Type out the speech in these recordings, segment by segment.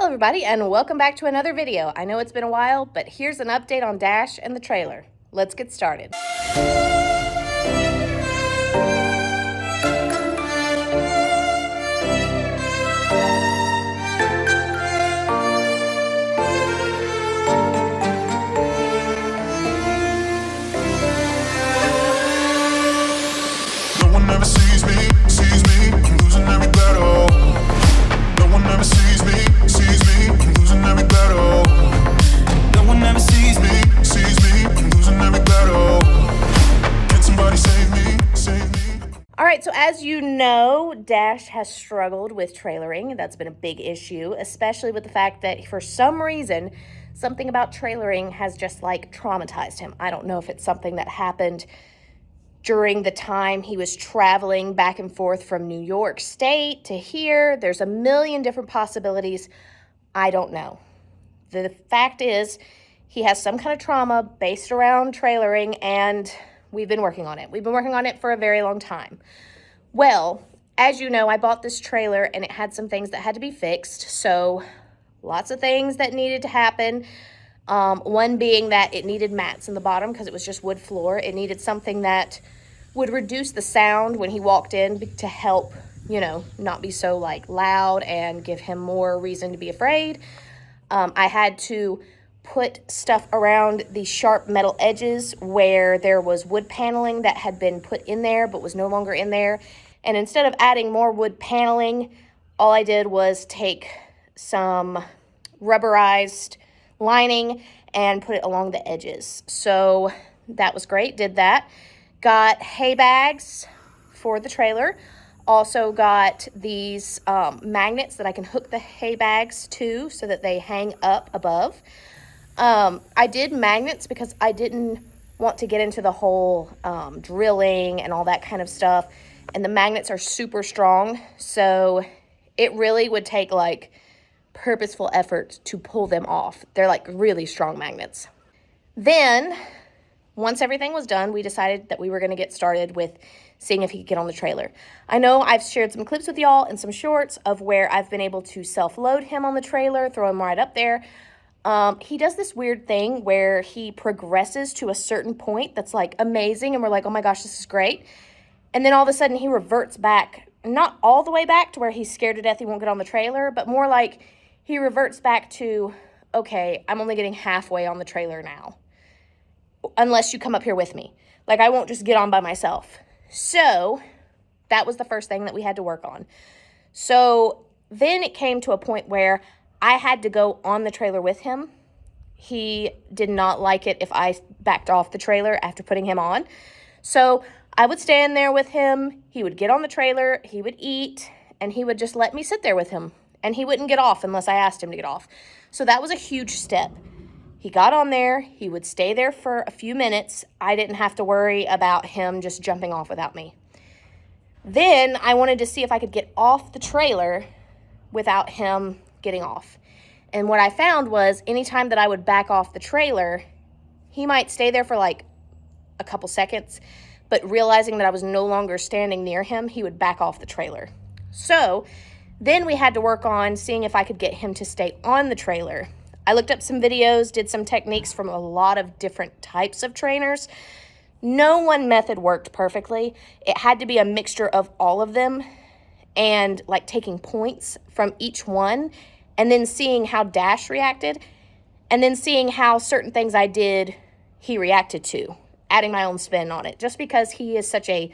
everybody, and welcome back to another video. I know it's been a while, but here's an update on Dash and the trailer. Let's get started. No one ever sees me, I'm losing every battle. No one ever sees me, I'm losing every battle. No one ever sees me, I'm losing every battle. Can somebody save me, save me? All right, so as you know, Dash has struggled with trailering. That's been a big issue, especially with the fact that for some reason, something about trailering has just like traumatized him. I don't know if it's something that happened during the time he was traveling back and forth from New York State to here. There's a million different possibilities. I don't know. The fact is, he has some kind of trauma based around trailering, and we've been working on it. We've been working on it for a very long time. Well, as you know, I bought this trailer, and it had some things that had to be fixed, so lots of things that needed to happen. One being that it needed mats in the bottom because it was just wood floor. It needed something that would reduce the sound when he walked in to help, not be so like loud and give him more reason to be afraid. I had to put stuff around the sharp metal edges where there was wood paneling that had been put in there but was no longer in there. And instead of adding more wood paneling, all I did was take some rubberized lining and put it along the edges. So that was great, did that. Got hay bags for the trailer. Also got these magnets that I can hook the hay bags to so that they hang up above. I did magnets because I didn't want to get into the whole drilling and all that kind of stuff. And the magnets are super strong, so it really would take like purposeful effort to pull them off. They're like really strong magnets. Then, once everything was done, we decided that we were going to get started with seeing if he could get on the trailer. I know I've shared some clips with y'all and some shorts of where I've been able to self-load him on the trailer, throw him right up there. He does this weird thing where he progresses to a certain point that's like amazing, and we're like, oh my gosh, this is great. And then all of a sudden he reverts back, not all the way back to where he's scared to death he won't get on the trailer, but more like he reverts back to, okay, I'm only getting halfway on the trailer now, unless you come up here with me. Like, I won't just get on by myself. So that was the first thing that we had to work on. So then it came to a point where I had to go on the trailer with him. He did not like it if I backed off the trailer after putting him on. So I would stand there with him. He would get on the trailer, he would eat, and he would just let me sit there with him. And he wouldn't get off unless I asked him to get off. So that was a huge step. He got on there. He would stay there for a few minutes. I didn't have to worry about him just jumping off without me. Then I wanted to see if I could get off the trailer without him getting off. And what I found was anytime that I would back off the trailer, he might stay there for like a couple seconds, but realizing that I was no longer standing near him, he would back off the trailer. So then we had to work on seeing if I could get him to stay on the trailer. I looked up some videos, did some techniques from a lot of different types of trainers. No one method worked perfectly. It had to be a mixture of all of them and like taking points from each one and then seeing how Dash reacted and then seeing how certain things I did he reacted to, adding my own spin on it. Just because he is such a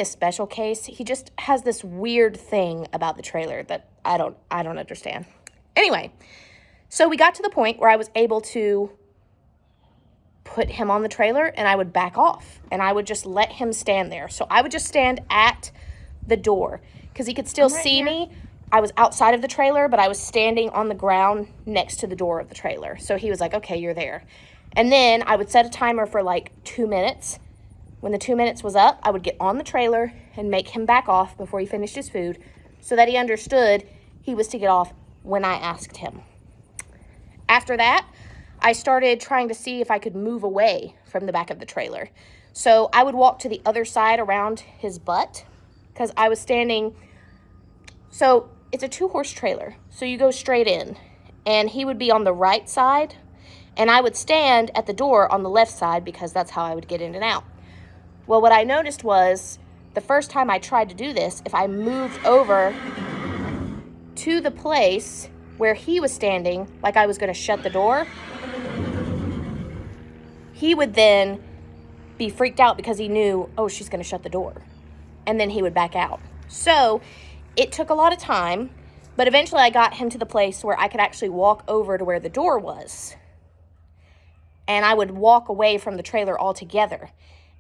special case, he just has this weird thing about the trailer that I don't understand. Anyway, so we got to the point where I was able to put him on the trailer and I would back off and I would just let him stand there. So I would just stand at the door because he could still see me. I was outside of the trailer, but I was standing on the ground next to the door of the trailer. So he was like, okay, you're there. And then I would set a timer for like 2 minutes. When the 2 minutes was up, I would get on the trailer and make him back off before he finished his food so that he understood he was to get off when I asked him. After that, I started trying to see if I could move away from the back of the trailer. So I would walk to the other side around his butt because I was standing. So it's a 2-horse trailer, so you go straight in, and he would be on the right side, and I would stand at the door on the left side because that's how I would get in and out. Well, what I noticed was the first time I tried to do this, if I moved over to the place where he was standing, like I was going to shut the door, he would then be freaked out because he knew, oh, she's going to shut the door. And then he would back out. So it took a lot of time, but eventually I got him to the place where I could actually walk over to where the door was. And I would walk away from the trailer altogether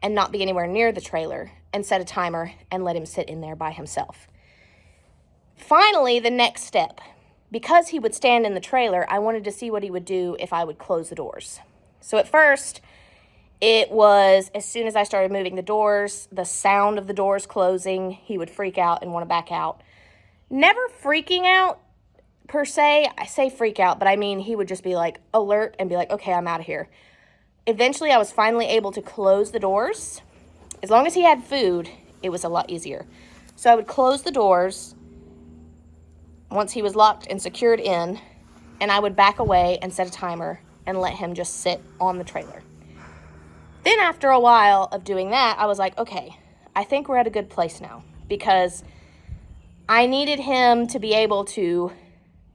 and not be anywhere near the trailer and set a timer and let him sit in there by himself. Finally, the next step. Because he would stand in the trailer, I wanted to see what he would do if I would close the doors. So at first, it was as soon as I started moving the doors, the sound of the doors closing, he would freak out and want to back out. Never freaking out per se. I say freak out, but I mean he would just be like alert and be like, okay, I'm out of here. Eventually, I was finally able to close the doors. As long as he had food, it was a lot easier. So I would close the doors once he was locked and secured in, and I would back away and set a timer and let him just sit on the trailer. Then after a while of doing that, I was like, okay, I think we're at a good place now, because I needed him to be able to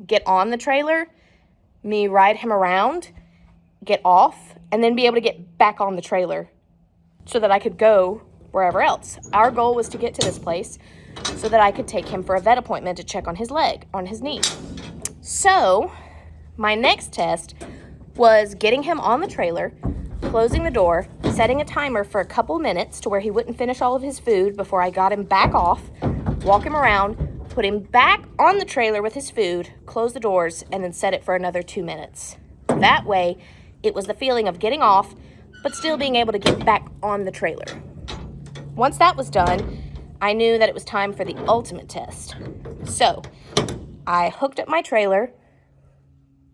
get on the trailer, me ride him around, get off, and then be able to get back on the trailer so that I could go wherever else. Our goal was to get to this place so that I could take him for a vet appointment to check on his leg, on his knee. So my next test was getting him on the trailer, closing the door, setting a timer for a couple minutes to where he wouldn't finish all of his food before I got him back off, walk him around, put him back on the trailer with his food, close the doors, and then set it for another 2 minutes. That way, it was the feeling of getting off, but still being able to get back on the trailer. Once that was done, I knew that it was time for the ultimate test. So, I hooked up my trailer,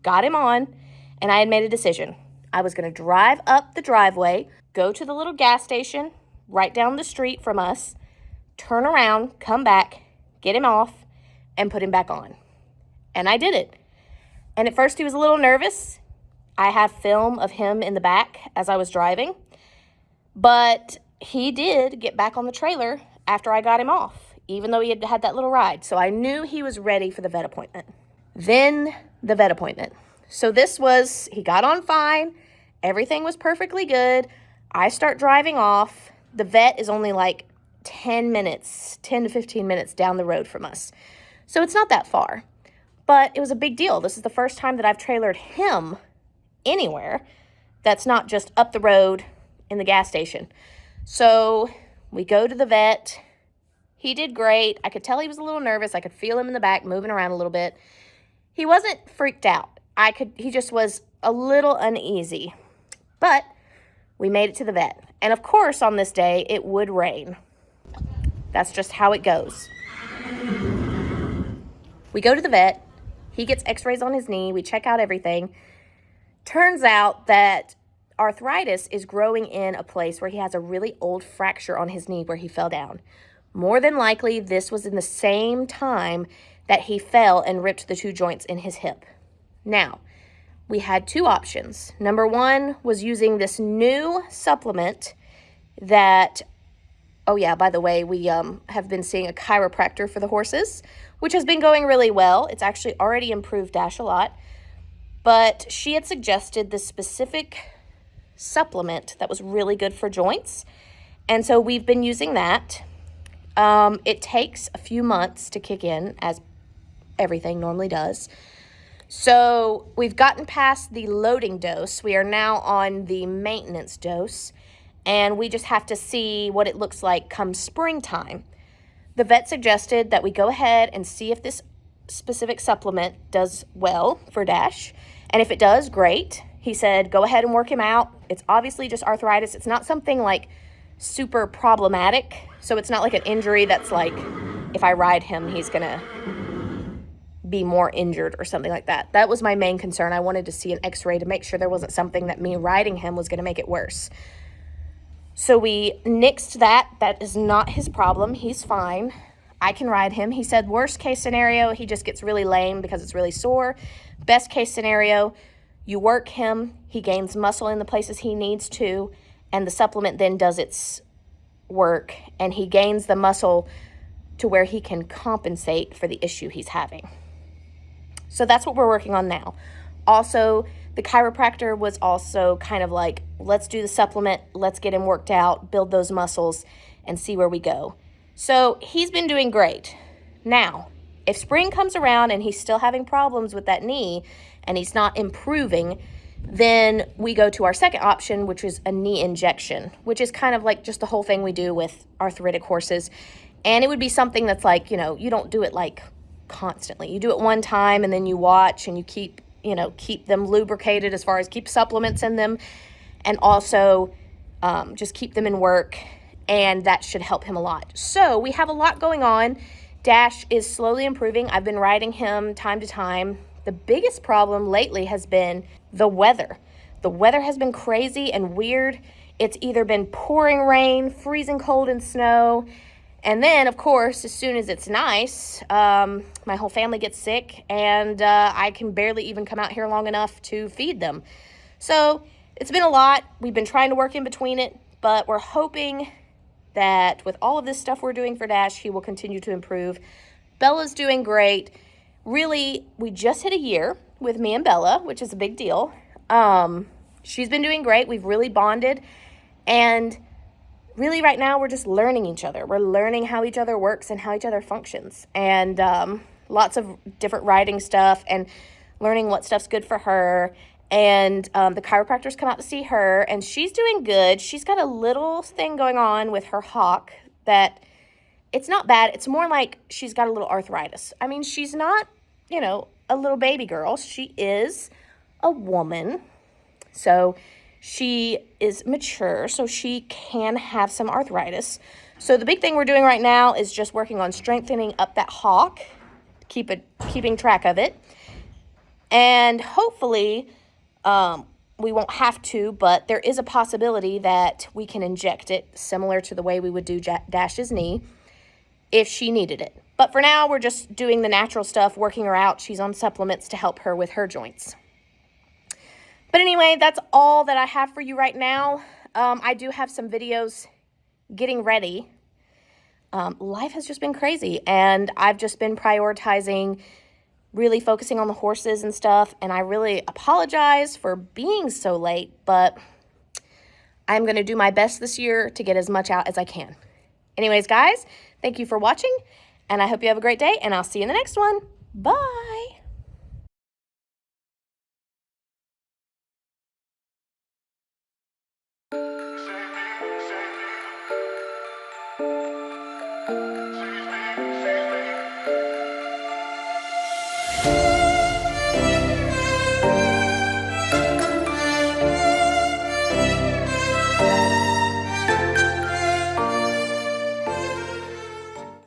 got him on, and I had made a decision. I was going to drive up the driveway, go to the little gas station right down the street from us, turn around, come back, get him off, and put him back on. And I did it. And at first he was a little nervous. I have film of him in the back as I was driving. But he did get back on the trailer after I got him off, even though he had had that little ride. So I knew he was ready for the vet appointment. Then the vet appointment. So this was, he got on fine. Everything was perfectly good. I start driving off. The vet is only like 10 to 15 minutes down the road from us. So it's not that far. But it was a big deal. This is the first time that I've trailered him anywhere that's not just up the road in the gas station. So we go to the vet. He did great. I could tell he was a little nervous. I could feel him in the back moving around a little bit. He wasn't freaked out. He just was a little uneasy. But we made it to the vet. And of course, on this day, it would rain. That's just how it goes. We go to the vet. He gets x-rays on his knee. We check out everything. Turns out that arthritis is growing in a place where he has a really old fracture on his knee where he fell down. More than likely, this was in the same time that he fell and ripped the 2 joints in his hip. Now, we had 2 options. Number 1 was using this new supplement that, oh yeah, by the way, we have been seeing a chiropractor for the horses, which has been going really well. It's actually already improved Dash a lot. But she had suggested this specific supplement that was really good for joints. And so we've been using that. It takes a few months to kick in, as everything normally does. So we've gotten past the loading dose. We are now on the maintenance dose, and we just have to see what it looks like come springtime. The vet suggested that we go ahead and see if this specific supplement does well for Dash, and if it does, great. He said, go ahead and work him out. It's obviously just arthritis. It's not something like super problematic, so it's not like an injury that's like, if I ride him, he's gonna be more injured or something like that. That was my main concern. I wanted to see an x-ray to make sure there wasn't something that me riding him was going to make it worse. So we nixed that. That is not his problem. He's fine. I can ride him. He said worst case scenario, he just gets really lame because it's really sore. Best case scenario, you work him, he gains muscle in the places he needs to, and the supplement then does its work, and he gains the muscle to where he can compensate for the issue he's having. So that's what we're working on now. Also, the chiropractor was also kind of like, let's do the supplement, let's get him worked out, build those muscles, and see where we go. So he's been doing great. Now, if spring comes around and he's still having problems with that knee and he's not improving, then we go to our second option, which is a knee injection, which is kind of like just the whole thing we do with arthritic horses. And it would be something that's like, you don't do it like constantly. You do it one time and then you watch and you keep them lubricated as far as keep supplements in them, and also just keep them in work, and that should help him a lot. So we have a lot going on. Dash is slowly improving. I've been riding him time to time. The biggest problem lately has been the weather. The weather has been crazy and weird. It's either been pouring rain, freezing cold and snow, and then, of course, as soon as it's nice, my whole family gets sick, and I can barely even come out here long enough to feed them. So it's been a lot. We've been trying to work in between it, but we're hoping that with all of this stuff we're doing for Dash, he will continue to improve. Bella's doing great. Really, we just hit a year with me and Bella, which is a big deal. She's been doing great. We've really bonded, and really right now we're just learning each other. We're learning how each other works and how each other functions, and lots of different riding stuff and learning what stuff's good for her. And the chiropractor's come out to see her, and she's doing good. She's got a little thing going on with her hock that it's not bad. It's more like she's got a little arthritis. I mean, she's not, a little baby girl. She is a woman. So she is mature, so she can have some arthritis. So the big thing we're doing right now is just working on strengthening up that hock, keeping track of it. And hopefully we won't have to, but there is a possibility that we can inject it similar to the way we would do Dash's knee if she needed it. But for now, we're just doing the natural stuff, working her out. She's on supplements to help her with her joints. But anyway, that's all that I have for you right now. I do have some videos getting ready. Life has just been crazy, and I've just been prioritizing really focusing on the horses and stuff, and I really apologize for being so late, but I'm going to do my best this year to get as much out as I can. Anyways, guys, thank you for watching, and I hope you have a great day, and I'll see you in the next one. Bye!